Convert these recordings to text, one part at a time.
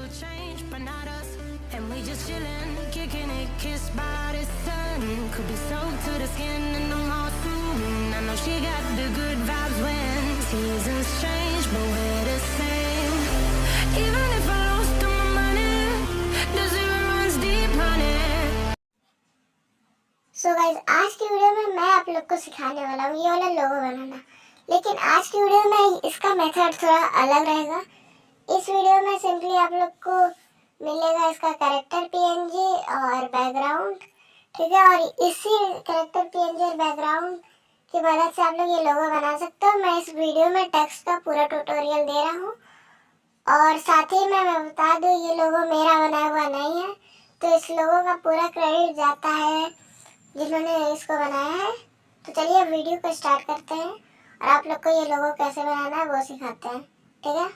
change, but not us. And we just chillin', kicking it, kissed by the sun. Could be soaked to the skin in the mall soon. I know she got the good vibes when seasons change, but we're the same. Even if I lost all my money, the zero runs deep, honey. So guys, आज की video में मैं आप लोग को सिखाने वाला हूँ ये वाला लोगो बनाना। लेकिन आज की वीडियो में इसका मेथड थोड़ा अलग रहेगा। इस वीडियो में सिंपली आप लोग को मिलेगा इसका कैरेक्टर पीएनजी और बैकग्राउंड, ठीक है। और इसी कैरेक्टर पीएनजी और बैकग्राउंड की मदद से आप लोग ये लोगो बना सकते हो। मैं इस वीडियो में टेक्स्ट का पूरा ट्यूटोरियल दे रहा हूँ और साथ ही मैं बता दूँ ये लोगो मेरा बनाया हुआ नहीं है, तो इस लोगो का पूरा क्रेडिट जाता है जिन्होंने इसको बनाया है। तो चलिए वीडियो को स्टार्ट करते हैं और आप लोग को ये लोगो कैसे बनाना है वो सिखाते हैं, ठीक है।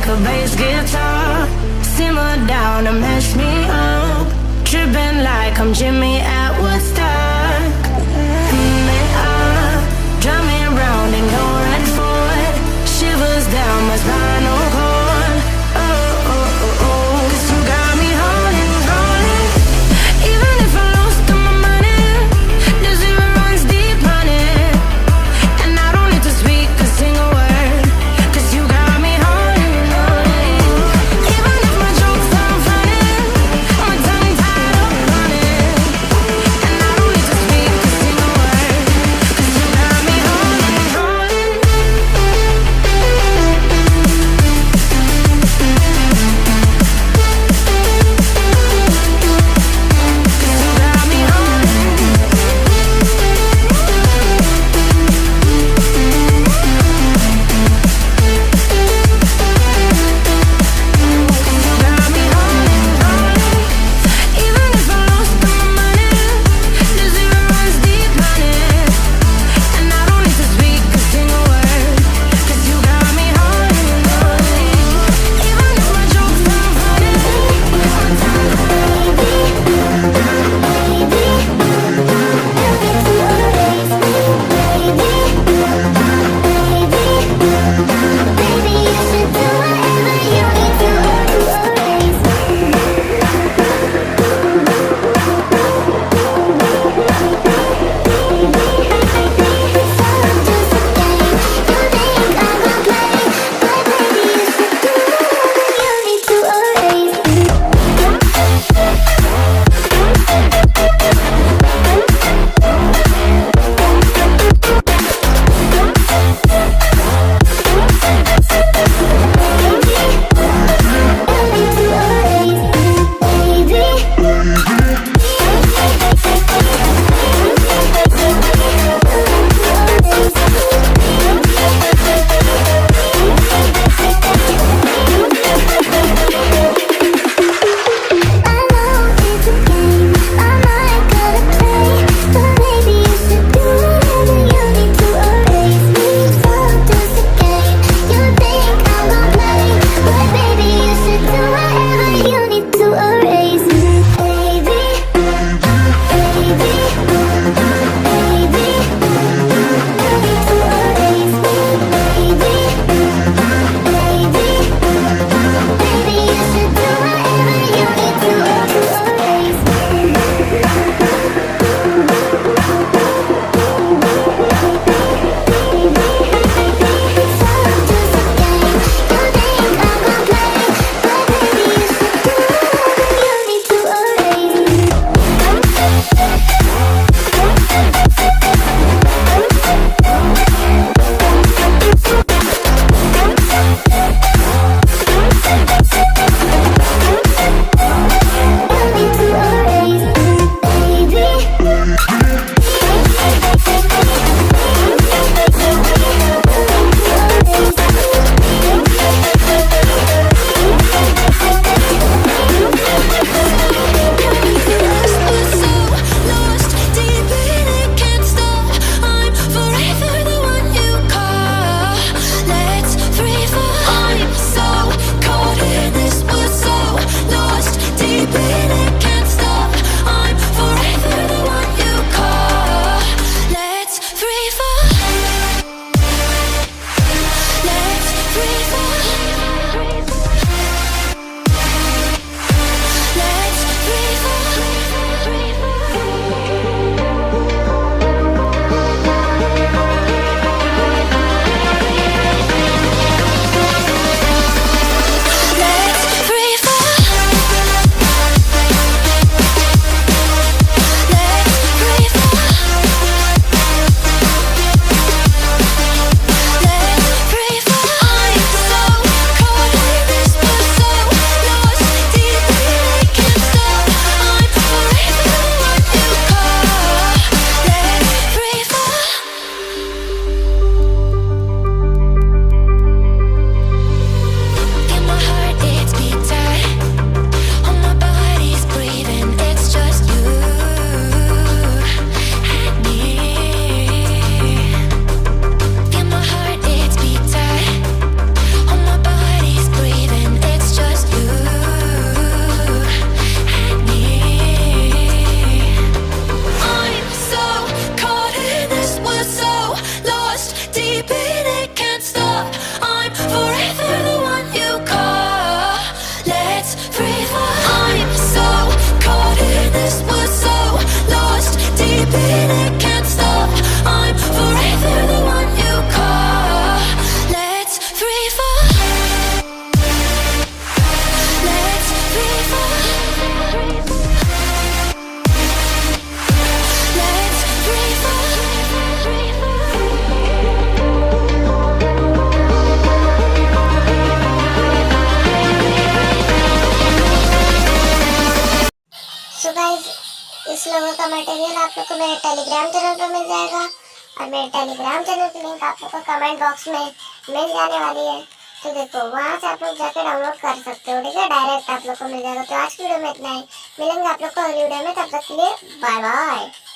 A bass guitar, simmer down and mash me up, tripping like I'm Jimmy at Woodstock. Drive me around in your red Ford, shivers down my spinal cord. Oh, oh, oh, oh, 'cause you got me holding, holding. Even if I lost all my money, the zero runs deep, honey. And I don't need to speak a single word, 'cause you got me holding. Even if my jokes sound funny, my tongue tied up on it. लोगों का material आप लोग को मेरे Telegram channel पर मिल जाएगा और मेरे टेलीग्राम चैनल की लिंक आप लोग को कमेंट बॉक्स में मिल जाने वाली है। तो देखो वहाँ से आप लोग जाकर डाउनलोड कर सकते हो, ठीक है, डायरेक्ट आप लोग को मिल जाएगा। तो आज की वीडियो में इतना ही, मिलेंगे आप लोग को अगली वीडियो में, तब तक के लिए बाय बाय।